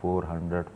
400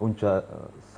49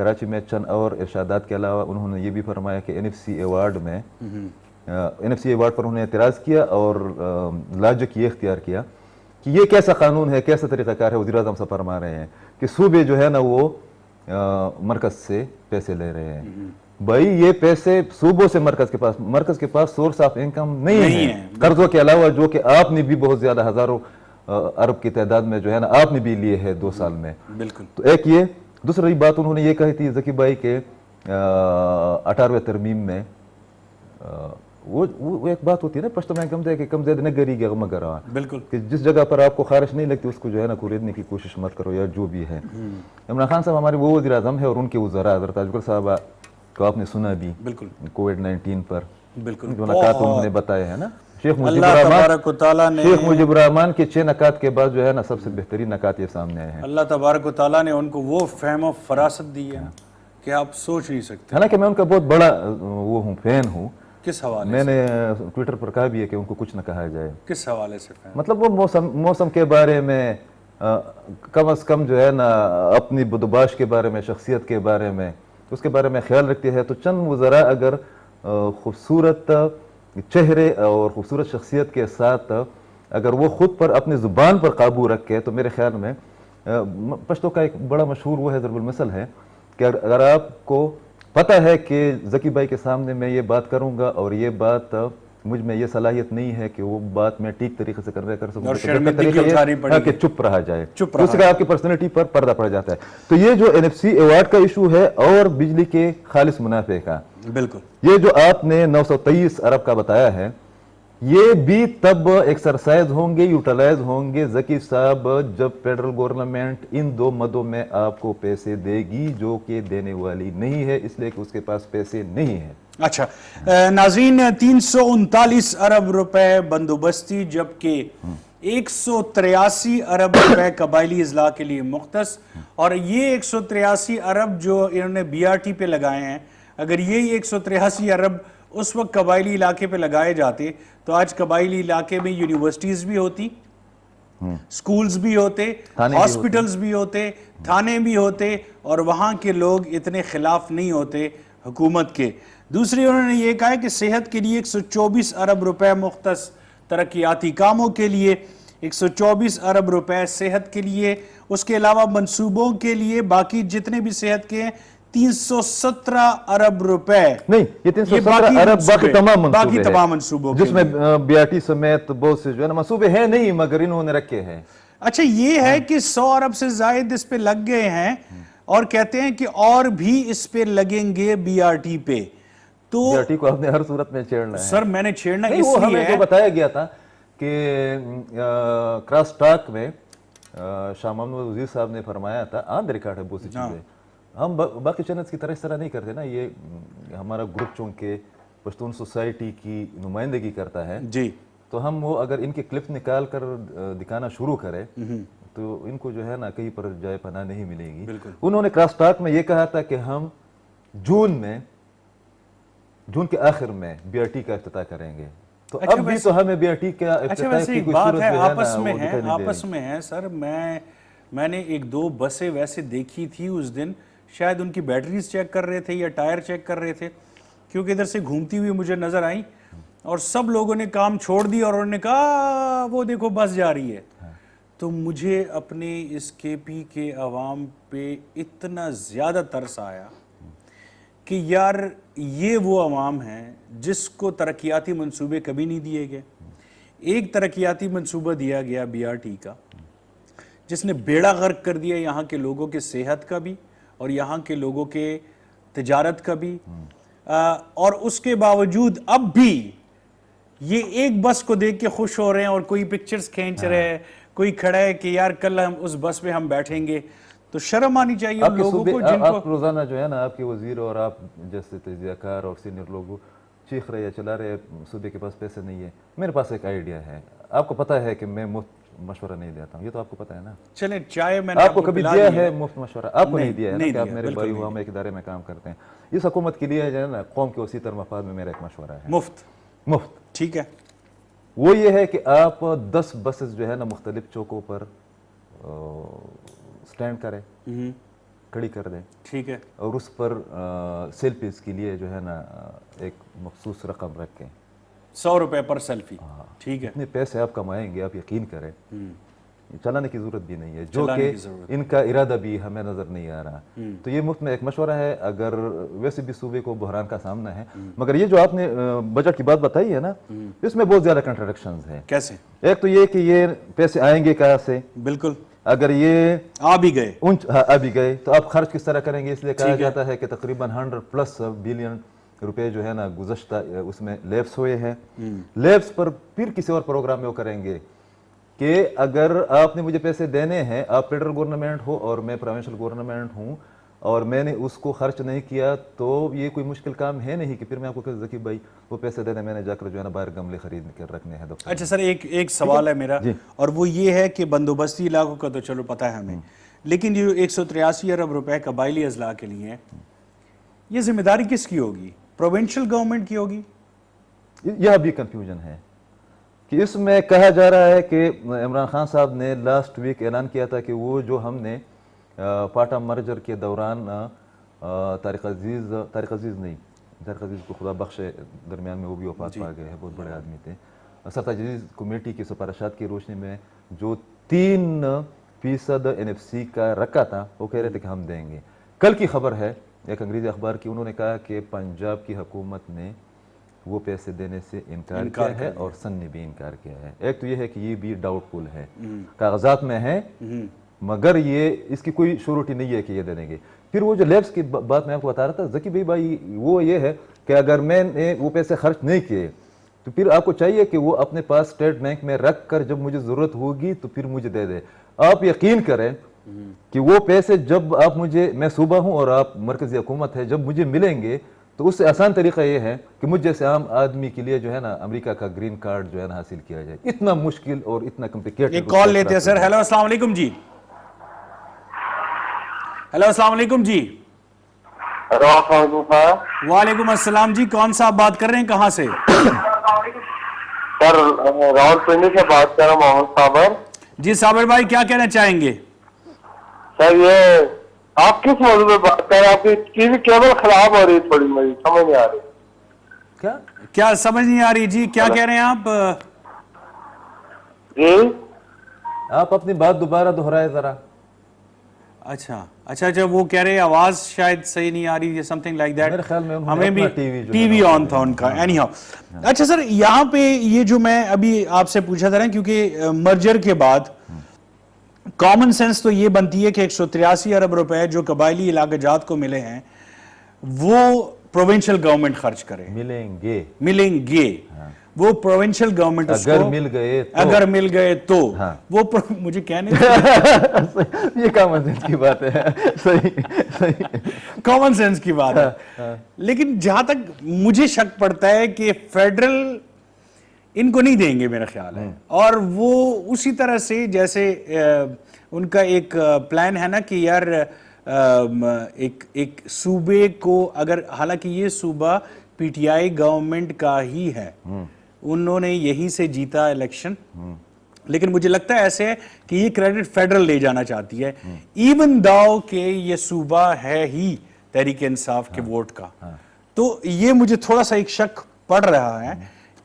کراچی میں چند اور ارشادات کے علاوہ انہوں نے یہ بھی فرمایا کہ NFC ایوارڈ میں NFC ایوارڈ پر انہوں نے اعتراض کیا اور لاجک یہ اختیار کیا کہ یہ کیسا قانون ہے, کیسا طریقہ کار ہے. وزیر اعظم سے فرما رہے ہیں کہ صوبے جو ہے نا وہ مرکز سے پیسے لے رہے ہیں. بھائی یہ پیسے صوبوں سے مرکز کے پاس سورس آف انکم نہیں ہے قرضوں کے علاوہ, جو کہ آپ نے بھی بہت زیادہ ہزاروں ارب کی تعداد میں جو ہے نا آپ نے بھی لیے ہے 2 سال میں. بالکل. تو ایک یہ, دوسری بات انہوں نے یہ کہی تھی ذکی بھائی کے 18ویں ترمیم میں وہ ایک بات ہوتی ہے نا پشتو میں کم زیادہ نہ گری گیا مگر بالکل کہ جس جگہ پر آپ کو خارش نہیں لگتی اس کو جو ہے نا خریدنے کی کوشش مت کرو یا جو بھی ہے. عمران خان صاحب ہمارے وہ وزیر اعظم ہے اور ان کے وزراء حضرت تاج القدر صاحب کو آپ نے سنا بھی بالکل کووڈ-19 پر بالکل جو نکات انہوں نے بتائے ہیں نا. شیخ اللہ تبارک و تعالیٰ نے مجیب الرحمان کے 6 نکات کے بعد جو ہے نا سب سے بہترین نکات یہ سامنے آئے ہیں. اللہ تبارک و تعالیٰ نے ان کو وہ فہم و فراست دی ہے کہ آپ سوچ نہیں سکتے. حالانکہ میں ان کا بہت بڑا وہ ہوں, فین ہوں. کس حوالے میں نے ٹویٹر پر کہا بھی ہے کہ ان کو کچھ نہ کہا جائے. کس حوالے سے فہم؟ مطلب وہ موسم کے بارے میں کم از کم جو ہے نا اپنی بدوباش کے بارے میں, شخصیت کے بارے میں, اس کے بارے میں خیال رکھتے ہیں. تو چند وزراء اگر خوبصورت چہرے اور خوبصورت شخصیت کے ساتھ اگر وہ خود پر اپنی زبان پر قابو رکھے تو میرے خیال میں پشتو کا ایک بڑا مشہور وہ ہے ضرب المثل ہے کہ اگر آپ کو پتہ ہے کہ ذکی بھائی کے سامنے میں یہ بات کروں گا اور یہ بات مجھ میں یہ صلاحیت نہیں ہے کہ وہ بات میں ٹھیک طریقے سے کر سکوں کہ چپ رہا جائے, اس کا آپ کی پرسنالٹی پر پردہ پڑ جاتا ہے. تو یہ جو NFC ایوارڈ کا ایشو ہے اور بجلی کے خالص منافع کا, بالکل یہ جو آپ نے 923 ارب کا بتایا ہے, یہ بھی تب ایکسرسائز ہوں گے, یوٹیلائز ہوں گے ذکی صاحب جب فیڈرل گورنمنٹ ان 2 مدوں میں آپ کو پیسے دے گی جو کہ دینے والی نہیں ہے, اس لیے کہ اس کے پاس پیسے نہیں ہیں. اچھا ناظرین, 339 ارب روپے بندوبستی جبکہ 183 ارب روپے قبائلی اضلاع کے لیے مختص, اور یہ 183 ارب جو انہوں نے BRT پہ لگائے ہیں, اگر یہ 183 ارب اس وقت قبائلی علاقے پہ لگائے جاتے تو آج قبائلی علاقے میں یونیورسٹیز بھی ہوتی, سکولز بھی ہوتے, ہاسپٹلز بھی ہوتے, تھانے بھی ہوتے, اور وہاں کے لوگ اتنے خلاف نہیں ہوتے حکومت کے. دوسری انہوں نے یہ کہا کہ صحت کے لیے 124 ارب روپے مختص, ترقیاتی کاموں کے لیے 124 ارب روپے صحت کے لیے, اس کے علاوہ منصوبوں کے لیے باقی جتنے بھی صحت کے ہیں 317 ارب روپے. نہیں, یہ 317 ارب باقی تمام منصوبوں جس میں BRT سمیت بہت سے جو ہے نا منصوبے ہیں نہیں مگر انہوں نے رکھے ہیں. اچھا یہ ہے کہ 100 ارب سے زائد اس پہ لگ گئے ہیں اور کہتے ہیں کہ اور بھی اس پہ لگیں گے BRT پہ. تو BRT کو آپ نے ہر صورت میں چھیڑنا ہے. سر میں نے چھیڑنا اس لیے ہمیں جو بتایا گیا تھا کہ کراس ٹاک میں شاہ محمود وزیر صاحب نے فرمایا تھا, آن دا ریکارڈ ہے بہت سی چیزیں, ہم باقی چینلز کی طرح اس طرح نہیں کرتے نا, یہ ہمارا گروپ چونکہ پشتون سوسائٹی کی نمائندگی کرتا ہے جی, تو ہم وہ اگر ان کے کلپ نکال کر دکھانا شروع کرے تو ان کو جو ہے نا کہیں پر جائے پناہ نہیں ملے گی. انہوں نے کراس ٹاک میں یہ کہا تھا کہ ہم جون کے آخر میں BRT کا افتتاح کریں گے. تو اب بھی تو ہمیں BRT کا افتتاح کی کوئی صورت ہے آپس میں ہے. سر میں نے 1-2 بسیں ویسے دیکھی تھی اس دن, شاید ان کی بیٹریز چیک کر رہے تھے یا ٹائر چیک کر رہے تھے, کیونکہ ادھر سے گھومتی ہوئی مجھے نظر آئیں اور سب لوگوں نے کام چھوڑ دیا اور انہوں نے کہا وہ دیکھو بس جا رہی ہے. تو مجھے اپنے اس KP کے عوام پہ اتنا زیادہ ترس آیا کہ یار یہ وہ عوام ہیں جس کو ترقیاتی منصوبے کبھی نہیں دیے گئے. ایک ترقیاتی منصوبہ دیا گیا BRT کا جس نے بیڑا غرق کر دیا یہاں کے لوگوں کے صحت کا بھی اور یہاں کے لوگوں کے تجارت کا بھی, اور اس کے باوجود اب بھی یہ ایک بس کو دیکھ کے خوش ہو رہے ہیں اور کوئی پکچرز کھینچ رہے ہیں, کوئی کھڑا ہے کہ یار کل ہم اس بس میں ہم بیٹھیں گے. تو شرم آنی چاہیے ان لوگوں کو جن کو آپ روزانہ جو ہے نا آپ کے وزیر اور آپ جیسے تجزیہ کار اور سینئر لوگ چیخ رہے ہیں, چلا رہے ہیں صوبے کے پاس پیسے نہیں ہے. میرے پاس ایک آئیڈیا ہے, آپ کو پتہ ہے کہ میں مفت مشورہ نہیں دیتا ہوں, یہ تو آپ کو پتہ ہے نا. چلیں چائے میں نے آپ کو کبھی دیا ہے مفت مشورہ؟ آپ کو نہیں دیا ہے نا کہ آپ میرے بھائی ہو, ہم ایک ادارے میں کام کرتے ہیں. اس حکومت کے لیے جو ہے نا قوم کے وسیع تر مفاد میں میرا ایک مشورہ ہے, مفت. ٹھیک ہے, وہ یہ ہے کہ آپ 10 بسز جو ہے نا مختلف چوکوں پر سٹینڈ کریں, کھڑی کر دیں ٹھیک ہے، اور اس پر سیلفیز کے لیے جو ہے نا ایک مخصوص رقم رکھیں. 100 روپے پر سیلفی. ٹھیک ہے. اتنے پیسے آپ کمائیں گے آپ یقین کریں چلانے کی ضرورت بھی نہیں ہے, جو چلانے کہ کی ضرورت ان کا ارادہ بھی ہمیں نظر نہیں آ رہا. تو یہ مفت میں ایک مشورہ ہے, اگر ویسے بھی صوبے کو بحران کا سامنا ہے, مگر یہ جو آپ نے بجٹ کی بات بتائی ہے نا, اس میں بہت زیادہ کنٹراڈکشنز ہیں. کیسے؟ ایک تو یہ کہ یہ پیسے آئیں گے کہاں سے, بالکل اگر یہ آ بھی گئے ابھی گئے تو آپ خرچ کس طرح کریں گے, اس لیے کہا جاتا ہے کہ تقریباً 100+ بلین روپے جو ہے نا گزشتہ اس میں لیپس ہوئے ہیں. لیپس پر پھر کسی اور پروگرام میں وہ کریں گے کہ اگر آپ نے مجھے پیسے دینے ہیں, آپ فیڈرل گورنمنٹ ہو اور میں پروونشل گورنمنٹ ہوں, اور میں نے اس کو خرچ نہیں کیا, تو یہ کوئی مشکل کام ہے نہیں کہ پھر میں آپ کو کہ ذکی بھائی وہ پیسے دینے میں نے جا کر جو ہے نا باہر گملے خرید کر رکھنے ہیں. اچھا سر, ایک سوال ہے میرا, اور وہ یہ ہے کہ بندوبستی علاقوں کا تو چلو پتہ ہے ہمیں, لیکن جو 183 ارب روپے قبائلی اضلاع کے لیے ہیں, یہ ذمہ داری کس کی ہوگی؟ پروونشل گورنمنٹ کی ہوگی؟ یہ بھی کنفیوژن ہے کہ اس میں کہا جا رہا ہے کہ عمران خان صاحب نے لاسٹ ویک اعلان کیا تھا کہ وہ جو ہم نے پاٹا مرجر کے دوران طارق عزیز کو خدا بخشے, درمیان میں وہ بھی وفات پا گئے ہیں, بہت بڑے آدمی تھے, سرتاج عزیز کمیٹی کی سفارشات کی روشنی میں جو 3% NFC کا رکھا تھا, وہ کہہ رہے تھے کہ ہم دیں گے. کل کی خبر ہے ایک انگریزی اخبار کی, انہوں نے کہا کہ پنجاب کی حکومت نے وہ پیسے دینے سے انکار کیا ہے اور سن نے بھی انکار کیا ہے. ایک تو یہ ہے کہ یہ بھی ڈاؤٹ فل ہے, کاغذات میں ہے مگر یہ اس کی کوئی شورٹی نہیں ہے کہ یہ دے دیں گے. پھر وہ جو لیبس کی بات میں آپ کو بتا رہا تھا ذکی بھائی, وہ یہ ہے کہ اگر میں نے وہ پیسے خرچ نہیں کیے تو پھر آپ کو چاہیے کہ وہ اپنے پاس اسٹیٹ بینک میں رکھ کر جب مجھے ضرورت ہوگی تو پھر مجھے دے دے. آپ یقین کریں کہ وہ پیسے جب آپ مجھے, میں صوبہ ہوں اور آپ مرکزی حکومت ہے, جب مجھے ملیں گے تو اس سے آسان طریقہ یہ ہے کہ مجھ جیسے عام آدمی کے لیے جو ہے نا امریکہ کا گرین کارڈ جو ہے نا حاصل کیا جائے. اتنا مشکل اور اتنا کمپلیکیٹڈ. ایک کال لیتے ہیں سر. ہیلو السلام علیکم جی. ہیلو السلام علیکم جی. وعلیکم السلام جی, کون صاحب بات کر رہے ہیں, کہاں سے؟ سر راول پنڈی سے بات کر رہا ہوں, محمد صابر. جی صابر بھائی کیا کہنا چاہیں گے؟ سر یہ آپ کس موضوع پہ بات کر رہے ہیں؟ آپ کی ٹی وی کیبل خراب ہو رہی ہے تھوڑی, میری سمجھ نہیں آ رہی. کیا سمجھ نہیں آ رہی جی, کیا کہہ رہے ہیں آپ؟ جی آپ اپنی بات دوبارہ دہرائے ذرا. اچھا وہ کہہ رہے ہیں آواز شاید صحیح نہیں آ رہی ہے, سمتھنگ لائک دیٹ. میرے خیال میں ہمیں بھی ٹی وی آن تھا ان کا. اینی ہاؤ, اچھا سر یہاں پہ یہ جو میں ابھی آپ سے پوچھا تھا نا, کیونکہ مرجر کے بعد کامن سینس تو یہ بنتی ہے کہ 183 ارب روپے جو قبائلی علاقہ جات کو ملے ہیں وہ پروونشل گورنمنٹ خرچ کرے. ملیں گے وہ پروونشل گورنمنٹ اس کو اگر مل گئے تو وہ مجھے کہنے یہ کامن سینس کی بات ہے. صحیح کامن سینس کی بات ہے. لیکن جہاں تک مجھے شک پڑتا ہے کہ فیڈرل ان کو نہیں دیں گے میرا خیال ہے, اور وہ اسی طرح سے جیسے ان کا ایک پلان ہے نا کہ یار ایک صوبے کو, اگر حالانکہ یہ صوبہ پی ٹی آئی گورنمنٹ کا ہی ہے, انہوں نے یہیں سے جیتا الیکشن, لیکن مجھے لگتا ہے ایسے ہے کہ یہ کریڈٹ فیڈرل لے جانا چاہتی ہے, ایون داؤ کہ یہ صوبہ ہے ہی تحریک انصاف کے ووٹ کا. تو یہ مجھے تھوڑا سا ایک شک پڑ رہا ہے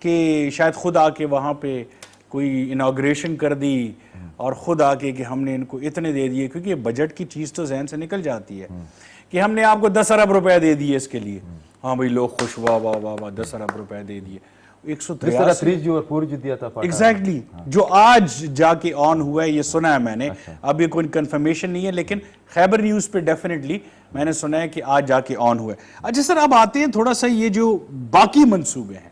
کہ شاید خود آ کے وہاں پہ کوئی انوگریشن کر دی اور خود آ کے کہ ہم نے ان کو اتنے دے دیے, کیونکہ یہ بجٹ کی چیز تو ذہن سے نکل جاتی ہے کہ ہم نے آپ کو 10 ارب روپے دے دیے اس کے لیے, ہاں بھائی لوگ خوش, واہ واہ واہ واہ 10 ارب روپے دے دیے. 183 ایگزیکٹلی جو آج جا کے آن ہوا ہے, یہ سنا ہے میں نے, اب یہ کوئی کنفرمیشن نہیں ہے لیکن خیبر نیوز پہ ڈیفینیٹلی میں نے سنا ہے کہ آج جا کے آن ہوا ہے. اچھا سر اب آتے ہیں تھوڑا سا یہ جو باقی منصوبے ہیں,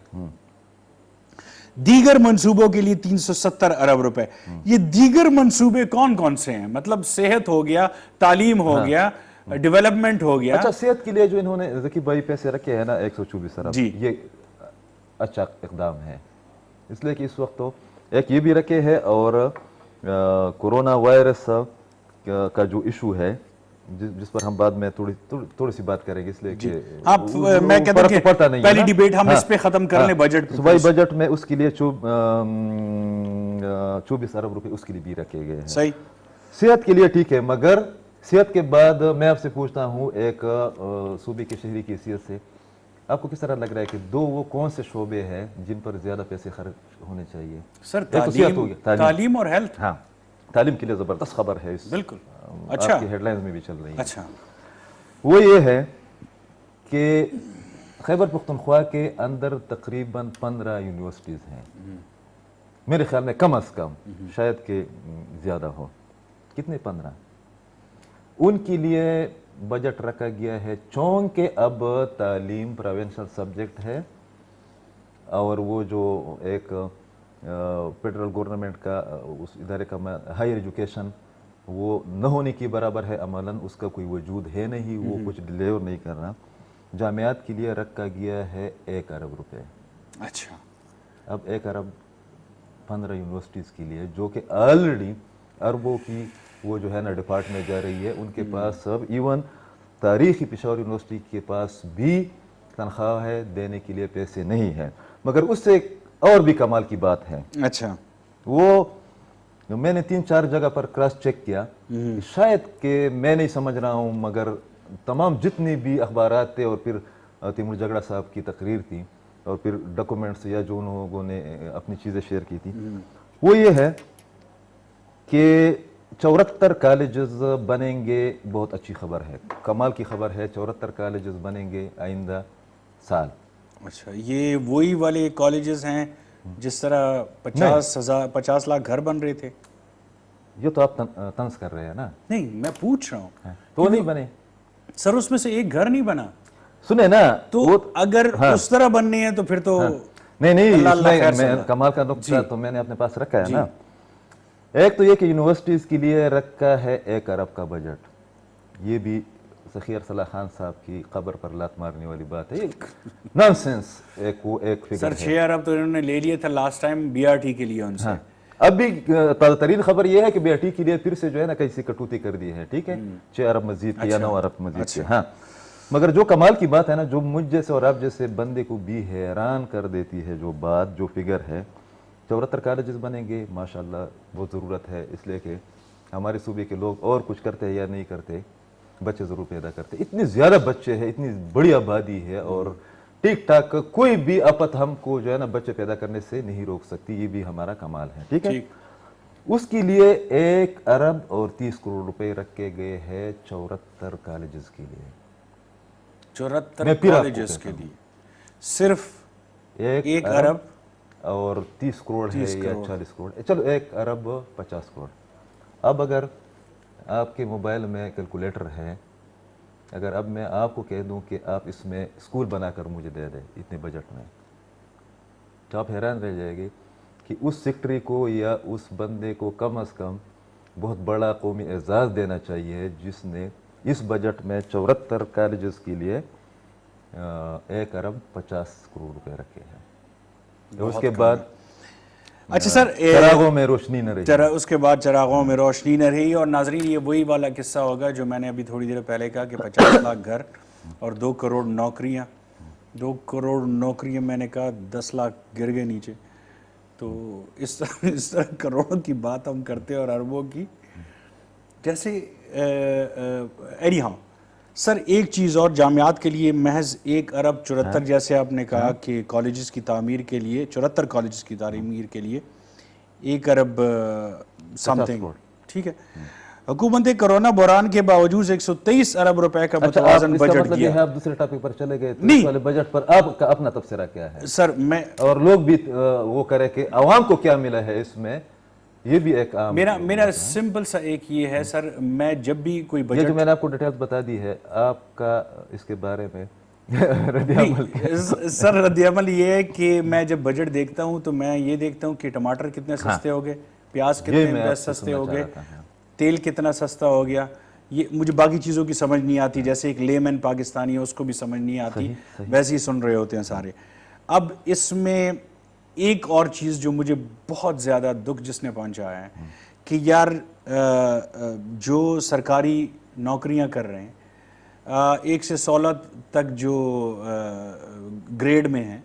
دیگر منصوبوں کے لیے 370 ارب روپے, یہ دیگر منصوبے کون کون سے ہیں؟ مطلب صحت ہو گیا, تعلیم ہو گیا, ڈیولپمنٹ ہو گیا. اچھا صحت کے لیے جو انہوں نے ذکی بھائی پیسے رکھے ہیں نا 124 ارب, یہ اچھا اقدام ہے, اس لیے کہ اس وقت تو ایک یہ بھی رکھے ہے, اور کورونا وائرس کا جو ایشو ہے جس پر ہم بعد میں تھوڑی سی بات کریں گے, اس لیے کہ میں کہتا ہوں کہ پہلی ڈیبیٹ ہم اس پہ ختم کر لیں بجٹ پہ. صوبائی بجٹ میں اس کے لیے 24 ارب روپے اس کے لیے بھی رکھے گئے ہیں. صحیح, صحت کے لیے ٹھیک ہے, مگر صحت کے بعد میں آپ سے پوچھتا ہوں ایک صوبے کے شہری کی حیثیت سے آپ کو کس طرح لگ رہا ہے کہ وہ کون سے شعبے ہیں جن پر زیادہ پیسے خرچ ہونے چاہیے؟ سر ایک تو صحت ہو گیا، تعلیم اور ہیلتھ. ہاں تعلیم کے لیے زبردست خبر ہے اس بالکل. آپ کی ہیڈ لائنز میں بھی چل رہی ہے. اچھا. وہ یہ ہے کہ خیبر پختونخوا کے اندر تقریباً 15 یونیورسٹیز ہیں، میرے خیال میں کم از کم، شاید کہ زیادہ ہو. کتنے؟ 15. ان کے لیے بجٹ رکھا گیا ہے، چونکہ اب تعلیم پروونشل سبجیکٹ ہے اور وہ جو ایک فیڈرل گورنمنٹ کا اس ادارے کا ہائر ایجوکیشن وہ نہ ہونے کی برابر ہے عملاً، اس کا کوئی وجود ہے نہیں، وہ کچھ ڈیلیور نہیں کر رہا. جامعات کے لیے رکھا گیا ہے 1 ارب روپے. اچھا. اب 1 ارب 15 یونیورسٹیز کے لیے، جو کہ آلریڈی اربوں کی وہ جو ہے نا ڈپارٹمنٹ جا رہی ہے، ان کے پاس اب ایون تاریخی پشاور یونیورسٹی کے پاس بھی تنخواہ ہے، دینے کے لیے پیسے نہیں ہیں. مگر اس سے اور بھی کمال کی بات ہے. اچھا. وہ میں نے 3-4 جگہ پر کراس چیک کیا، شاید کہ میں نہیں سمجھ رہا ہوں، مگر تمام جتنی بھی اخبارات تھے اور پھر تیمور جگڑا صاحب کی تقریر تھی اور پھر ڈاکومنٹس یا جو لوگوں نے اپنی چیزیں شیئر کی تھی، وہ یہ ہے کہ 74 کالجز بنیں گے. بہت اچھی خبر ہے، کمال کی خبر ہے. 74 کالجز بنیں گے آئندہ سال. اچھا. یہ وہی والے کالجز ہیں جس طرح 50 لاکھ گھر بن رہے تھے؟ یہ تو آپ طنز کر رہے ہیں نا. نہیں، میں پوچھ رہا ہوں. تو نہیں بنے سر اس میں سے ایک گھر نہیں بنا. سنیں نا، تو اگر اس طرح بننے ہیں تو پھر تو نہیں اللہ اس میں خیر کمال کا نقطہ تو میں نے اپنے پاس رکھا ہے نا. ایک تو یہ کہ یونیورسٹیز کے لیے رکھا ہے 1 ارب کا بجٹ. یہ بھی سخی ارسلہ خان صاحب کی قبر پر لات مارنے والی بات ہے، نان سینس. ایک فگر سر 6 ارب تو انہوں نے لے لیے تھا لاسٹ ٹائم BRT کے لیے ان سے. اب بھی تازہ ترین خبر یہ ہے کہ BRT کے لیے پھر سے جو ہے نا کیسی کٹوتی کر دی ہے. ٹھیک ہے، 6 ارب مزید کی یا 9 ارب مزید کی. ہاں مگر جو کمال کی بات ہے نا، جو مجھ جیسے اور آپ جیسے بندے کو بھی حیران کر دیتی ہے، جو بات جو فگر ہے، 74 کالجز بنیں گے. ماشاءاللہ بہت ضرورت ہے، اس لیے کہ ہمارے صوبے کے لوگ اور کچھ کرتے ہیں یا نہیں کرتے، بچے ضرور پیدا کرتے. اتنے زیادہ بچے ہیں، اتنی بڑی آبادی ہے، اور ٹھیک ٹھاک کوئی بھی آفت ہم کو جو ہے نا بچے پیدا کرنے سے نہیں روک سکتی. یہ بھی ہمارا کمال ہے. ٹھیک ہے. اس کے لیے 1 ارب اور 30 کروڑ روپے رکھے گئے ہیں 74 کالجز کے لیے. 74 کالجز کے لیے صرف 1 ارب اور 30 کروڑ ہے یا 40 کروڑ، چلو 1 ارب 50 کروڑ. اب اگر آپ کے موبائل میں کیلکولیٹر ہے، اگر اب میں آپ کو کہہ دوں کہ آپ اس میں اسکول بنا کر مجھے دے دیں اتنے بجٹ میں، تو آپ حیران رہ جائے گے کہ اس سیکٹری کو یا اس بندے کو کم از کم بہت بڑا قومی اعزاز دینا چاہیے جس نے اس بجٹ میں 74 کالجز کے لیے 1 ارب 50 کروڑ روپے رکھے ہیں. اس کے بعد اچھا سر چراغوں میں روشنی نہ رہی. اس کے بعد چراغوں میں روشنی نہ رہی. اور ناظرین یہ وہی والا قصہ ہوگا جو میں نے ابھی تھوڑی دیر پہلے کہا کہ 50 لاکھ گھر اور 2 کروڑ نوکریاں. 2 کروڑ نوکریاں میں نے کہا 10 لاکھ گر گئے نیچے. تو اس طرح کروڑوں کی بات ہم کرتے ہیں اور اربوں کی. جیسے ایڈی ہاں سر ایک چیز اور، جامعات کے لیے محض 1 ارب 74 جیسے آپ نے کہا کہ کالجز کی تعمیر کے لیے 74 کالجز کی تعمیر کے لیے 1 ارب سم تھنگ. ٹھیک ہے. حکومت کرونا بحران کے باوجود 123 ارب روپے کا متوازن بجٹ دیا. آپ دوسرے ٹاپک پر چلے گئے تو اس والے بجٹ پر آپ کا اپنا تبصرہ کیا ہے سر؟ میں اور لوگ بھی وہ کرے کہ عوام کو کیا ملا ہے اس میں، یہ بھی ایک عام میرا سمپل سا ایک یہ ہے سر، میں جب بھی کوئی یہ بجٹ جو میں نے آپ کو ڈیٹیلز بتا دی ہے، آپ کا اس کے بارے میں رد عمل سر رد عمل یہ ہے کہ میں جب بجٹ دیکھتا ہوں تو میں یہ دیکھتا ہوں کہ ٹماٹر کتنے سستے ہو گئے، پیاز کتنے سستے ہو گئے، تیل کتنا سستا ہو گیا. یہ مجھے باقی چیزوں کی سمجھ نہیں آتی، جیسے ایک لیمن پاکستانی ہے اس کو بھی سمجھ نہیں آتی، ویسے ہی سن رہے ہوتے ہیں سارے. اب اس میں ایک اور چیز جو مجھے بہت زیادہ دکھ جس نے پہنچایا ہے کہ یار جو سرکاری نوکریاں کر رہے ہیں 1 سے 16 تک جو گریڈ میں ہیں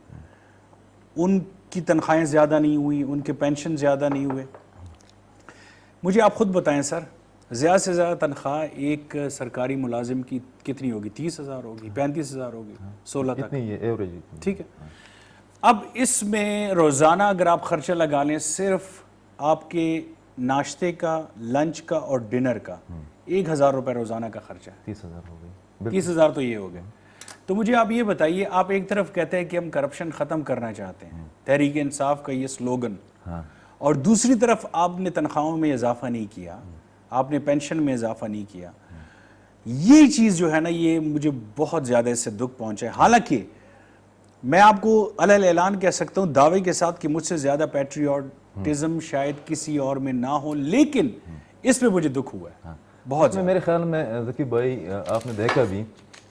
ان کی تنخواہیں زیادہ نہیں ہوئی، ان کے پینشن زیادہ نہیں ہوئے. مجھے آپ خود بتائیں سر، زیادہ سے زیادہ تنخواہ ایک سرکاری ملازم کی کتنی ہوگی؟ 30,000 ہوگی، 35,000 ہوگی، 16 تک، اتنی ہے ایوریج. ٹھیک ہے. اب اس میں روزانہ اگر آپ خرچہ لگا لیں صرف آپ کے ناشتے کا، لنچ کا اور ڈنر کا 1,000 روپے روزانہ کا خرچہ ہے. 30,000 ہو گئی. 30,000 تو یہ ہو گئے. تو مجھے آپ یہ بتائیے، آپ ایک طرف کہتے ہیں کہ ہم کرپشن ختم کرنا چاہتے ہیں، تحریک انصاف کا یہ سلوگن، اور دوسری طرف آپ نے تنخواہوں میں اضافہ نہیں کیا، آپ نے پینشن میں اضافہ نہیں کیا. یہ چیز جو ہے نا، یہ مجھے بہت زیادہ اس سے دکھ پہنچا ہے. حالانکہ میں آپ کو علیہ اعلان کہہ سکتا ہوں دعوے کے ساتھ کہ مجھ سے زیادہ پیٹریوٹزم شاید کسی اور میں نہ ہو، لیکن اس پہ مجھے دکھ ہوا ہے بہت زیادہ. میرے خیال میں ذکی بھائی آپ نے دیکھا بھی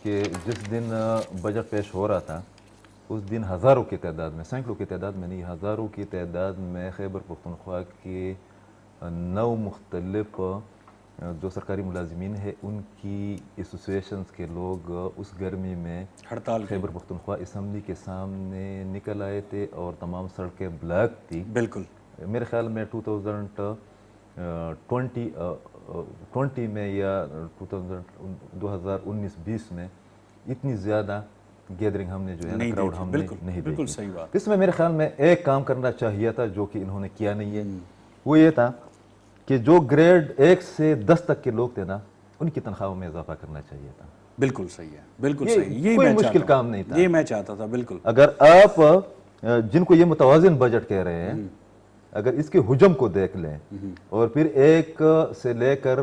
کہ جس دن بجٹ پیش ہو رہا تھا اس دن ہزاروں کی تعداد میں، سینکڑوں کی تعداد میں نہیں، ہزاروں کی تعداد میں خیبر پختونخوا کے 9 مختلف جو سرکاری ملازمین ہیں ان کی ایسوسیشنز کے لوگ اس گرمی میں ہڑتال خیبر پختونخوا اسمبلی کے سامنے نکل آئے تھے اور تمام سڑکیں بلاک تھی. بالکل. میرے خیال میں 2020 میں یا 2019-20 میں اتنی زیادہ گیدرنگ ہم نے جو ہے نا کراؤڈ ہم نے نہیں دیکھی. بالکل صحیح بات. اس میں میرے خیال میں ایک کام کرنا چاہیے تھا جو کہ انہوں نے کیا نہیں ہے. وہ یہ تھا کہ جو گریڈ 1 سے 10 تک کے لوگ تھے نا ان کی تنخواہوں میں اضافہ کرنا چاہیے تھا. بالکل صحیح ہے، بالکل صحیح. یہی کوئی میں مشکل کام نہیں تھا. یہ میں چاہتا تھا. بالکل. اگر آپ جن کو یہ متوازن بجٹ کہہ رہے ہیں اگر اس کے حجم کو دیکھ لیں اور پھر 1 سے لے کر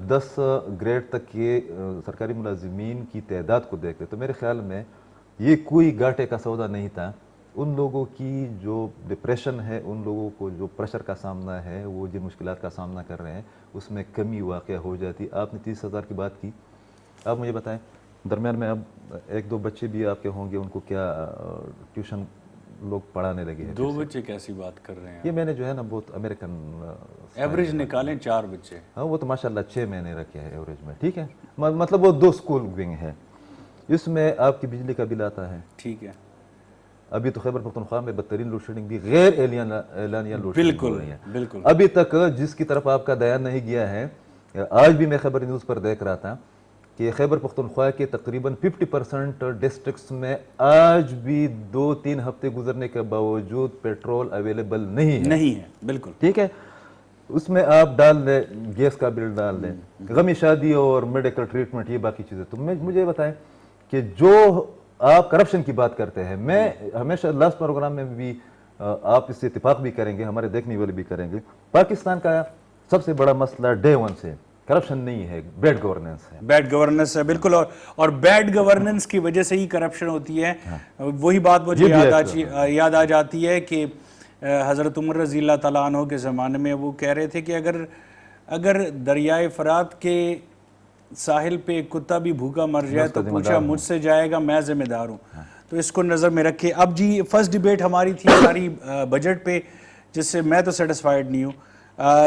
10 گریڈ تک کے سرکاری ملازمین کی تعداد کو دیکھ لیں تو میرے خیال میں یہ کوئی گھاٹے کا سودا نہیں تھا. ان لوگوں کی جو ڈپریشن ہے، ان لوگوں کو جو پریشر کا سامنا ہے، وہ جن مشکلات کا سامنا کر رہے ہیں اس میں کمی واقع ہو جاتی. آپ نے 30,000 کی بات کی. آپ مجھے بتائیں درمیان میں اب 1-2 بچے بھی آپ کے ہوں گے، ان کو کیا ٹیوشن لوگ پڑھانے لگے ہیں؟ 2 بچے کیسی بات کر رہے ہیں؟ یہ میں نے جو ہے نا بہت امریکن ایوریج نکالیں 4 بچے. ہاں وہ تو ماشاءاللہ 6 میں نے رکھے ہیں ایوریج میں. ٹھیک ہے، مطلب وہ 2 سکول ونگ ہے. اس میں آپ کی بجلی کا بل آتا ہے. ٹھیک ہے. ابھی تو خیبر پختونخوا میں بدترین لوڈ شیڈنگ بھی غیر اعلانیہ لوڈ شیڈنگ ہو رہی ہے. بالکل. ابھی تک جس کی طرف آپ کا دھیان نہیں گیا ہے، آج بھی میں خیبر نیوز پر دیکھ رہا تھا کہ خیبر پختونخوا کے تقریباً 50% ڈسٹرکٹس میں آج بھی 2-3 ہفتے گزرنے کے باوجود پیٹرول اویلیبل نہیں ہے. بالکل. ٹھیک ہے. اس میں آپ ڈال لیں گیس کا بل، ڈال لیں غمی شادی اور میڈیکل ٹریٹمنٹ، یہ باقی چیزیں. تو مجھے بتائیں کہ جو آپ کرپشن کی بات کرتے ہیں، میں ہمیشہ لاسٹ پروگرام میں بھی آپ اس سے اتفاق بھی کریں گے، ہمارے دیکھنے والے بھی کریں گے، پاکستان کا سب سے بڑا مسئلہ ڈے 1 سے کرپشن نہیں ہے، بیڈ گورننس ہے. بیڈ گورننس ہے. بالکل. اور بیڈ گورننس کی وجہ سے ہی کرپشن ہوتی ہے. وہی بات مجھے یاد آ جاتی ہے کہ حضرت عمر رضی اللہ تعالیٰ عنہ کے زمانے میں وہ کہہ رہے تھے کہ اگر دریائے فرات کے ساحل پہ ایک کتا بھی بھوکا مر جائے تو پوچھا مجھ سے جائے گا، میں ذمہ دار ہوں. تو اس کو نظر میں رکھے. اب جی فرسٹ ڈیبیٹ ہماری تھی ہماری بجٹ پہ، جس سے میں تو سیٹسفائیڈ نہیں ہوں.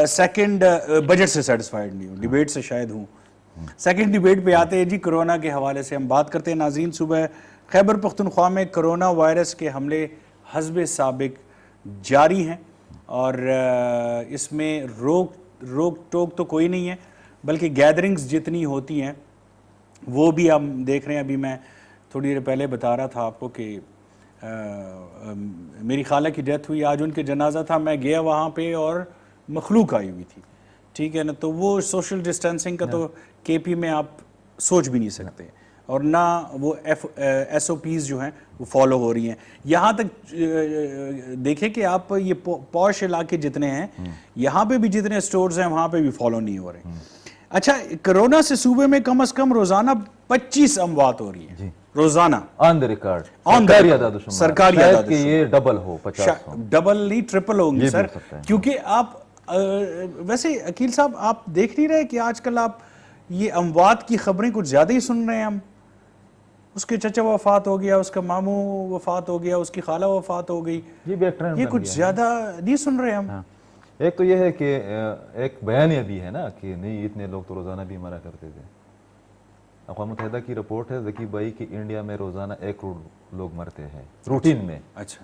سیکنڈ بجٹ سے سیٹسفائیڈ نہیں ہوں، ڈیبیٹ سے شاید ہوں. سیکنڈ ڈیبیٹ پہ آتے ہیں جی، کرونا کے حوالے سے ہم بات کرتے ہیں. ناظرین، صبح خیبر پختونخوا میں کرونا وائرس کے حملے حسب سابق جاری ہیں اور اس میں روک ٹوک تو کوئی نہیں ہے، بلکہ گیدرنگز جتنی ہوتی ہیں وہ بھی ہم دیکھ رہے ہیں. ابھی میں تھوڑی دیر پہلے بتا رہا تھا آپ کو کہ میری خالہ کی ڈیتھ ہوئی، آج ان کے جنازہ تھا، میں گیا وہاں پہ اور مخلوق آئی ہوئی تھی. ٹھیک ہے نا. تو وہ سوشل ڈسٹینسنگ کا تو کے پی میں آپ سوچ بھی نہیں سکتے، اور نہ وہ ایس او پیز جو ہیں وہ فالو ہو رہی ہیں. یہاں تک دیکھیں کہ آپ یہ پوش علاقے جتنے ہیں یہاں پہ بھی جتنے سٹورز ہیں وہاں پہ بھی فالو نہیں ہو رہے. اچھا، کرونا سے صوبے میں کم از کم روزانہ 25 اموات ہو رہی ہیں روزانہ آن دی ریکارڈ. سرکاری اعداد کہ یہ ڈبل ہو، 50 ہو، ڈبل نہیں ٹرپل ہوں گے سر. کیونکہ آپ ویسے عقیل صاحب آپ دیکھ نہیں رہے کہ آج کل آپ یہ اموات کی خبریں کچھ زیادہ ہی سن رہے ہیں ہم. اس کے چچا وفات ہو گیا، اس کا ماموں وفات ہو گیا، اس کی خالہ وفات ہو گئی، یہ کچھ زیادہ نہیں سن رہے ہم. ایک تو یہ ہے کہ ایک بیانیہ بھی ہے نا کہ نہیں اتنے لوگ تو روزانہ بھی مرا کرتے تھے. اقوام متحدہ کی رپورٹ ہے ذکی بھائی کہ انڈیا میں روزانہ 1 کروڑ لوگ مرتے ہیں روٹین میں. اچھا.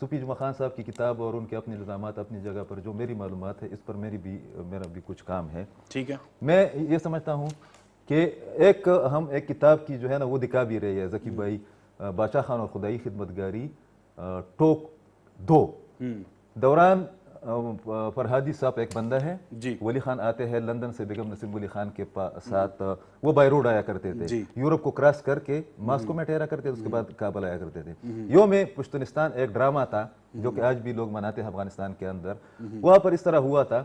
صوفی جمعہ خان صاحب کی کتاب اور ان کے اپنے الزامات اپنی جگہ پر، جو میری معلومات ہے اس پر میرا بھی کچھ کام ہے. ٹھیک ہے. میں یہ سمجھتا ہوں کہ ہم ایک کتاب کی جو ہے نا وہ دکھا بھی رہی ہے، ذکی بھائی بادشاہ خان اور خدائی خدمتگاری ٹوک 2 دوران فرہادی صاحب ایک بندہ ہے، ولی خان آتے ہیں لندن سے بیگم نسیم ولی خان کے ساتھ، وہ بائی روڈ آیا کرتے تھے، یورپ کو کراس کر کے ماسکو میں ٹھہرا کرتے تھے، اس کے بعد کابل آیا کرتے تھے. یوم پشتونستان ایک ڈرامہ تھا جو کہ آج بھی لوگ مناتے ہیں افغانستان کے اندر. وہاں پر اس طرح ہوا تھا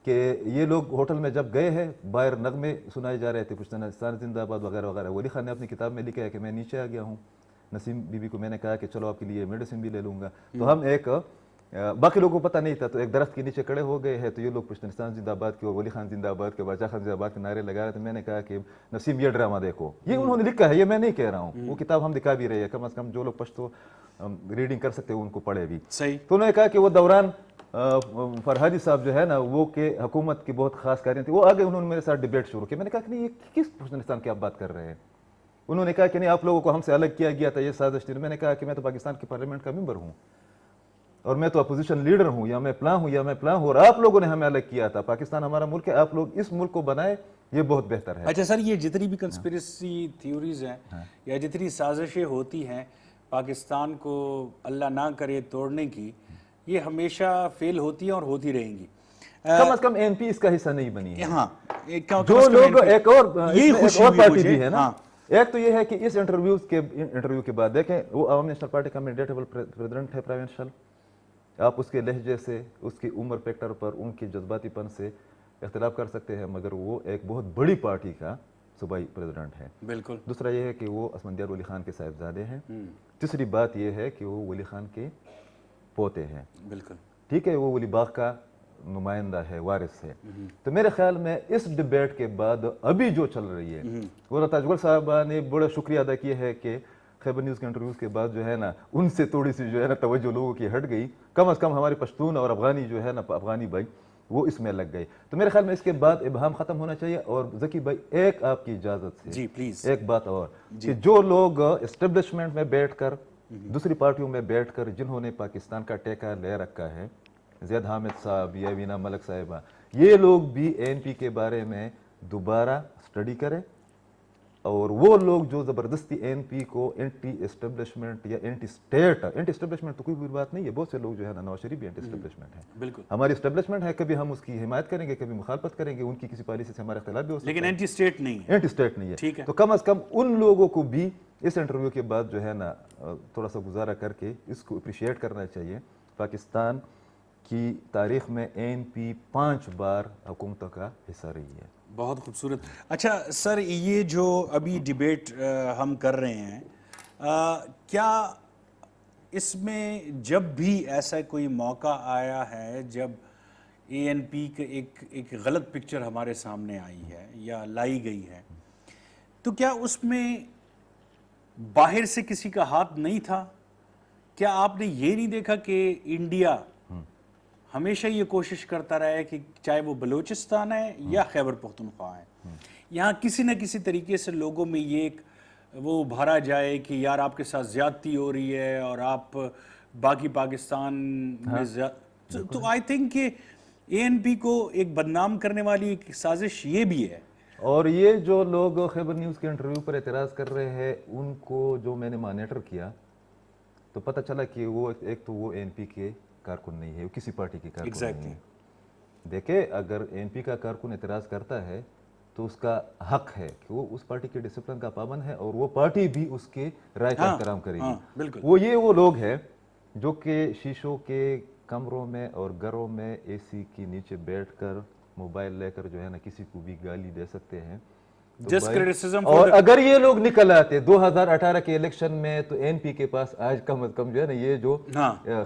کہ یہ لوگ ہوٹل میں جب گئے ہیں، باہر نغمے سنائے جا رہے تھے، پشتونستان زندہ آباد وغیرہ وغیرہ. ولی خان نے اپنی کتاب میں لکھا ہے کہ میں نیچے آ گیا ہوں، نسیم بی بی کو میں نے کہا کہ چلو آپ کے لیے میڈیسن بھی لے لوں گا. تو ہم باقی لوگوں کو پتہ نہیں تھا، تو ایک درخت کے نیچے کھڑے ہو گئے ہیں، تو یہ لوگ پشتونستان زندہ آباد کے اور ولی خان زندہ آباد کے بادشاہ خان زندہ آباد کے نعرے لگا رہے تھے. میں نے کہا کہ نسیم یہ ڈرامہ دیکھو، یہ انہوں نے لکھا ہے، یہ میں نہیں کہہ رہا ہوں، وہ کتاب ہم دکھا بھی رہے ہیں، کم از کم جو لوگ پشتو ریڈنگ کر سکتے ہیں ان کو پڑھے بھی. صحیح. تو انہوں نے کہا کہ وہ دوران فرہادی صاحب جو ہے نا وہ کہ حکومت کی بہت خاص کاریاں تھیں، وہ آگے انہوں نے میرے ساتھ ڈیبیٹ شروع کی. میں نے کہا کہ نہیں، یہ کس پشتونستان کی آپ بات کر رہے ہیں؟ انہوں نے کہا کہ نہیں، آپ لوگوں کو ہم سے الگ کیا گیا تھا، یہ سازش تھی. میں نے کہا کہ میں تو پاکستان کی پارلیمنٹ کا ممبر ہوں اور میں تو اپوزیشن لیڈر ہوں، یا میں پلاں ہوں، اور آپ لوگوں نے ہمیں الگ کیا تھا. پاکستان ہمارا ملک ہے، آپ لوگ اس ملک کو بنائے، یہ بہت بہتر ہے. اچھا سر، یہ جتنی بھی کنسپیرسی تھیوریز ہیں یا جتنی سازشیں ہوتی ہیں پاکستان کو اللہ نہ کرے توڑنے کی، یہ ہمیشہ فیل ہوتی ہیں اور ہوتی رہیں گی. کم از کم این پی اس کا حصہ نہیں بنی ہے. ہاں، جو لوگ ایک اور پارٹی بھی ہے نا، ہاں. ایک تو یہ ہے کہ اس انٹرویو کے بعد دیکھیں، وہ عوام نیشنل پارٹی کا مینڈیٹیبل پریزیڈنٹ ہے پروونشل. آپ اس کے لہجے سے، اس کی عمر فیکٹر پر، ان کی جذباتی پن سے اختلاف کر سکتے ہیں، مگر وہ ایک بہت بڑی پارٹی کا صوبائی پریزیڈنٹ ہے. بالکل. دوسرا یہ ہے کہ وہ اسفندیار ولی خان کے صاحبزادے ہیں. تیسری بات یہ ہے کہ وہ ولی خان کے پوتے ہیں. بالکل ٹھیک ہے، وہ ولی باغ کا نمائندہ ہے، وارث ہے. تو میرے خیال میں اس ڈیبیٹ کے بعد ابھی جو چل رہی ہے، وہ تاج صاحبہ نے بڑا شکریہ ادا کیا ہے کہ خیبر نیوز کے انٹرویوز کے بعد جو ہے نا ان سے تھوڑی سی جو ہے نا توجہ لوگوں کی ہٹ گئی. کم از کم ہمارے پشتون اور افغانی جو ہے نا افغانی بھائی وہ اس میں لگ گئے. تو میرے خیال میں اس کے بعد ابہام ختم ہونا چاہیے. اور ذکی بھائی، ایک آپ کی اجازت سے جی پلیز ایک بات اور، کہ جو لوگ اسٹیبلشمنٹ میں بیٹھ کر، دوسری پارٹیوں میں بیٹھ کر، جنہوں نے پاکستان کا ٹیکہ لے رکھا ہے، زید حامد صاحب یا وینا ملک صاحبہ، یہ لوگ بھی این پی کے بارے میں دوبارہ سٹڈی کریں. اور وہ لوگ جو زبردستی این پی کو اینٹی اسٹیبلشمنٹ یا اینٹی اسٹیبلشمنٹ تو کوئی بھی بات نہیں ہے، بہت سے لوگ جو ہے نا، نواز شریف بھی اینٹی اسٹیبلشمنٹ ہے. بالکل ہماری اسٹیبلشمنٹ ہے، کبھی ہم اس کی حمایت کریں گے، کبھی مخالفت کریں گے، ان کی کسی پالیسی سے ہمارا اختلاف بھی ہو سکتا ہے، لیکن اینٹی اسٹیٹ نہیں ہے. اینٹی اسٹیٹ نہیں ہے. ٹھیک ہے. تو کم از کم ان لوگوں کو بھی اس انٹرویو کے بعد جو ہے نا تھوڑا سا گزارا کر کے اس کو اپریشیٹ کرنا چاہیے. پاکستان کی تاریخ میں این پی 5 بار حکومتوں کا حصہ رہی ہے. بہت خوبصورت. اچھا سر، یہ جو ابھی ڈیبیٹ ہم کر رہے ہیں، کیا اس میں جب بھی ایسا کوئی موقع آیا ہے جب اے این پی کا ایک غلط پکچر ہمارے سامنے آئی ہے یا لائی گئی ہے، تو کیا اس میں باہر سے کسی کا ہاتھ نہیں تھا؟ کیا آپ نے یہ نہیں دیکھا کہ انڈیا ہمیشہ یہ کوشش کرتا رہا ہے کہ چاہے وہ بلوچستان ہے یا خیبر پختونخوا ہے، یہاں کسی نہ کسی طریقے سے لوگوں میں یہ ایک وہ بھرا جائے کہ یار آپ کے ساتھ زیادتی ہو رہی ہے اور آپ باقی پاکستان میں تو آئی تھنک کہ اے این پی کو ایک بدنام کرنے والی ایک سازش یہ بھی ہے. اور یہ جو لوگ خیبر نیوز کے انٹرویو پر اعتراض کر رہے ہیں، ان کو جو میں نے مانیٹر کیا تو پتہ چلا کہ وہ ایک تو وہ این پی کے کارکن نہیں ہے، وہ کسی پارٹی کی کارکن نہیں ہے. دیکھیں، اگر این پی کا کارکن اعتراض کرتا ہے تو اس کا حق ہے کہ وہ اس پارٹی کے ڈسپلن کا پابند ہے اور وہ پارٹی بھی اس کے رائے کا احترام کرے گی. وہ لوگ ہیں جو کہ شیشوں کے کمروں میں اور گھروں میں اے سی کے نیچے بیٹھ کر موبائل لے کر جو ہے نا کسی کو بھی گالی دے سکتے ہیں. اور اگر یہ لوگ نکل آتے 2018 کے الیکشن میں تو این پی کے پاس آج کم از کم جو ہے نا، یہ جو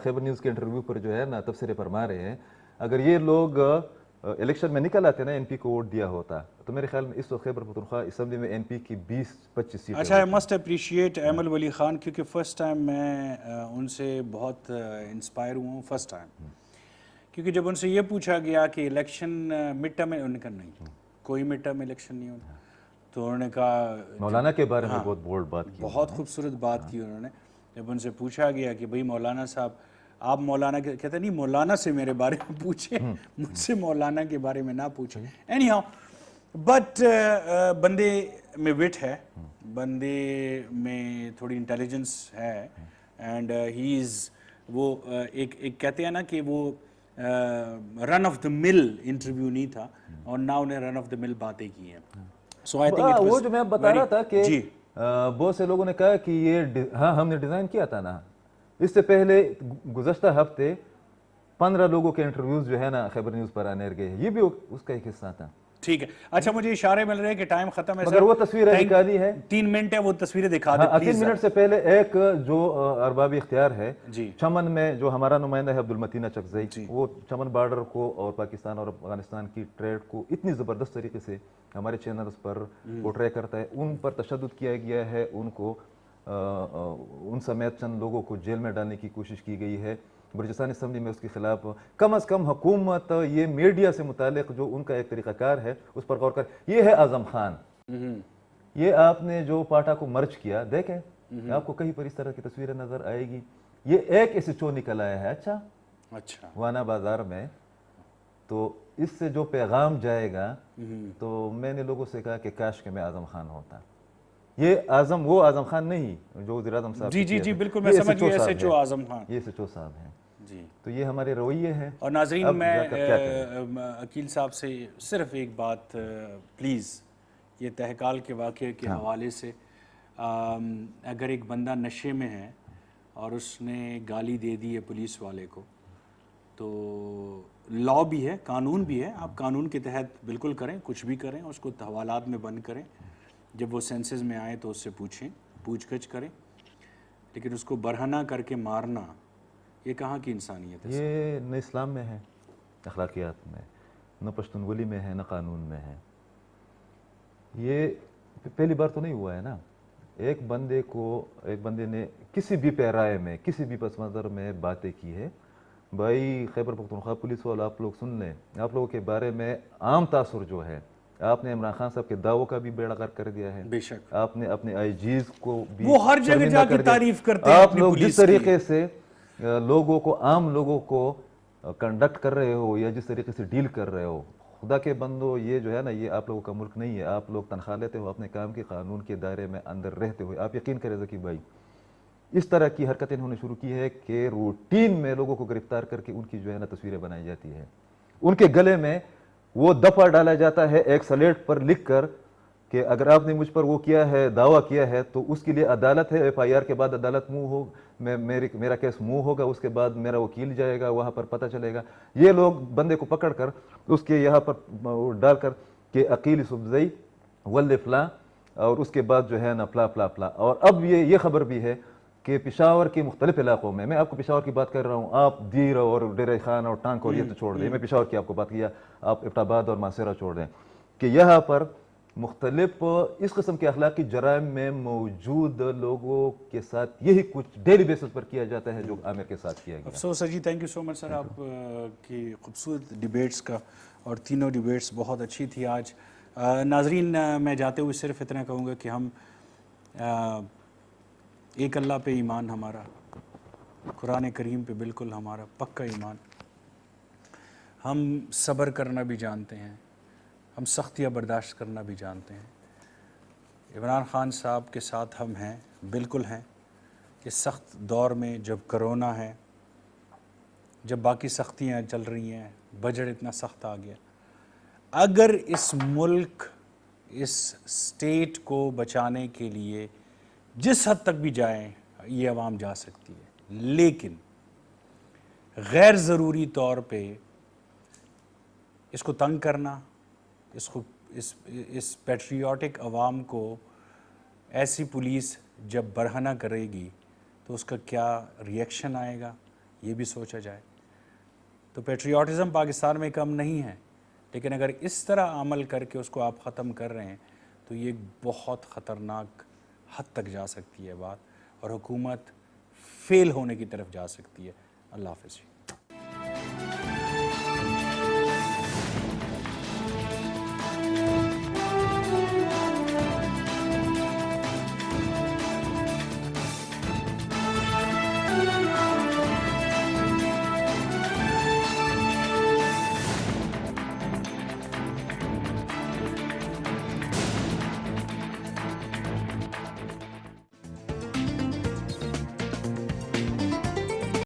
خیبر نیوز کے انٹرویو پر جو ہے نا تبصرے فرما رہے ہیں، اگر یہ لوگ الیکشن میں نکل آتے نا، این پی کو ووٹ دیا ہوتا تو میرے خیال میں اس وقت خیبر پختونخوا اسمبلی میں این پی کی 20-25 سیٹیں. اچھا، آئی مسٹ اپریشیٹ ایمل ولی خان، کیونکہ فرسٹ ٹائم میں ان سے بہت انسپائر ہوا ہوں. فرسٹ ٹائم کیونکہ جب ان سے یہ پوچھا گیا کہ الیکشن مڈ ٹرم میں، انہوں نے کہا نہیں، کوئی مڈ ٹرم الیکشن نہیں ہونا. تو انہوں نے کہا مولانا کے بارے میں بہت بولڈ بات کی، بہت خوبصورت بات کی انہوں نے. جب ان سے پوچھا گیا کہ بھئی مولانا صاحب آپ مولانا کہتے نہیں مولانا سے میرے بارے میں پوچھیں, مجھ سے مولانا کے بارے میں نہ پوچھیں. اینی ہاؤ بٹ بندے میں وٹ ہے, بندے میں تھوڑی انٹیلیجنس ہے, اینڈ ہی از وہ ایک کہتے ہیں نا کہ وہ رن آف دا مل انٹرویو نہیں تھا, اور نہ انہیں رن آف دا مل باتیں کی ہیں. سو آئی تھنک وہ جو میں بتا رہا تھا کہ بہت سے لوگوں نے کہا کہ یہ ہاں ہم نے ڈیزائن کیا تھا نا, اس سے پہلے گزشتہ ہفتے 15 لوگوں کے انٹرویوز جو ہے نا خیبر نیوز پر آنے گئے, یہ بھی اس کا ایک حصہ تھا. ٹھیک ہے, اچھا مجھے اشارے مل رہے ہیں کہ ٹائم ختم ہے, مگر وہ تصویریں نکالی ہے, 3 منٹ ہے, وہ تصویریں دکھا دیں ہاں 3 پلیز. منٹ سے پہلے ایک جو ارباب اختیار ہے جی چمن میں, جو ہمارا نمائندہ ہے عبدالمتین چکزئی, وہ چمن بارڈر کو اور پاکستان اور افغانستان کی ٹریڈ کو اتنی زبردست طریقے سے ہمارے چینلز پر پورٹرے کرتا ہے. ان پر تشدد کیا گیا ہے, ان کو ان سمیت چند لوگوں کو جیل میں ڈالنے کی کوشش کی گئی ہے. بلوچستان اسمبلی میں اس کے خلاف کم از کم حکومت یہ میڈیا سے متعلق جو ان کا ایک طریقہ کار ہے اس پر غور کر. یہ ہے اعظم خان, یہ آپ نے جو پاٹا کو مرچ کیا, دیکھیں آپ کو کہیں پر اس طرح کی تصویریں نظر آئے گی. یہ ایک SHO نکل آیا ہے اچھا وانا بازار میں, تو اس سے جو پیغام جائے گا, تو میں نے لوگوں سے کہا کہ کاش کہ میں اعظم خان ہوتا. یہ وہ اعظم خان نہیں جو وزیر اعظم صاحب جی بالکل میں سمجھ گیا, SHO اعظم خان, یہ SHO صاحب ہیں. جی تو یہ ہمارے رویے ہیں. اور ناظرین میں عقیل صاحب سے صرف ایک بات پلیز, یہ تہکال کے واقعے کے حوالے سے, اگر ایک بندہ نشے میں ہے اور اس نے گالی دے دی ہے پولیس والے کو, تو لاء بھی ہے, قانون بھی ہے, آپ قانون کے تحت بالکل کریں, کچھ بھی کریں, اس کو حوالات میں بند کریں, جب وہ سینسز میں آئے تو اس سے پوچھیں, پوچھ گچھ کریں, لیکن اس کو برہنہ کر کے مارنا یہ کہاں کی انسانیت ہے؟ یہ نہ اسلام میں ہے, اخلاقیات میں, نہ پشتونولی میں ہے, نہ قانون میں ہے. یہ پہلی بار تو نہیں ہوا ہے نا. ایک بندے نے کسی بھی پیرائے میں, کسی بھی پس منظر میں باتیں کی ہے. بھائی خیبر پختونخوا پولیس والے آپ لوگ سن لیں, آپ لوگوں کے بارے میں عام تاثر جو ہے, آپ نے عمران خان صاحب کے دعووں کا بھی بیڑا غرق کر دیا ہے. بے شک آپ نے اپنے IGs کو بھی وہ ہر جگہ جا کے تعریف کرتے ہیں. آپ لوگ جس طریقے سے لوگوں کو, عام لوگوں کو کنڈکٹ کر رہے ہو یا جس طریقے سے ڈیل کر رہے ہو, خدا کے بندو, یہ جو ہے نا, یہ آپ لوگوں کا ملک نہیں ہے. آپ لوگ تنخواہ لیتے ہو, اپنے کام کے قانون کے دائرے میں اندر رہتے ہوئے. آپ یقین کریں ذکی بھائی, اس طرح کی حرکتیں انہوں نے شروع کی ہے کہ روٹین میں لوگوں کو گرفتار کر کے ان کی جو ہے نا تصویریں بنائی جاتی ہے. ان کے گلے میں وہ دفعہ ڈالا جاتا ہے ایک سلیٹ پر لکھ کر کہ اگر آپ نے مجھ پر وہ کیا ہے, دعویٰ کیا ہے, تو اس کے لیے عدالت ہے. FIR کے بعد عدالت میرا کیس موو ہوگا, اس کے بعد میرا وکیل جائے گا, وہاں پر پتہ چلے گا. یہ لوگ بندے کو پکڑ کر اس کے یہاں پر ڈال کر کہ عقیل صبزئی ول فلاں, اور اس کے بعد جو ہے نا فلا فلا فلا. اور اب یہ خبر بھی ہے کہ پشاور کے مختلف علاقوں میں آپ کو پشاور کی بات کر رہا ہوں, آپ دیر اور ڈیرہ خان اور ٹانک اور یہ تو چھوڑ دیں, میں پشاور کی آپ کو بات کیا, آپ ابٹ آباد اور مانسیرہ چھوڑ دیں, کہ یہاں پر مختلف اس قسم کے اخلاقی جرائم میں موجود لوگوں کے ساتھ یہی کچھ ڈیلی بیسس پر کیا جاتا ہے جو عامر کے ساتھ کیا گیا. افسوس سر جی, تھینک یو سو مچ سر, آپ کی خوبصورت ڈیبیٹس کا, اور تینوں ڈیبیٹس بہت اچھی تھی آج. ناظرین میں جاتے ہوئے صرف اتنا کہوں گا کہ ہم ایک اللہ پہ ایمان ہمارا, قرآن کریم پہ بالکل ہمارا پکا ایمان, ہم صبر کرنا بھی جانتے ہیں, ہم سختیاں برداشت کرنا بھی جانتے ہیں. عمران خان صاحب کے ساتھ ہم ہیں, بالکل ہیں, کہ سخت دور میں جب کرونا ہے, جب باقی سختیاں چل رہی ہیں, بجٹ اتنا سخت آ گیا, اگر اس ملک, اس سٹیٹ کو بچانے کے لیے جس حد تک بھی جائیں یہ عوام جا سکتی ہے, لیکن غیر ضروری طور پہ اس کو تنگ کرنا, اس پیٹریوٹک عوام کو ایسی پولیس جب برہنہ کرے گی تو اس کا کیا ری ایکشن آئے گا, یہ بھی سوچا جائے. تو پیٹریوٹزم پاکستان میں کم نہیں ہے, لیکن اگر اس طرح عمل کر کے اس کو آپ ختم کر رہے ہیں تو یہ بہت خطرناک حد تک جا سکتی ہے بات, اور حکومت فیل ہونے کی طرف جا سکتی ہے. اللہ حافظ.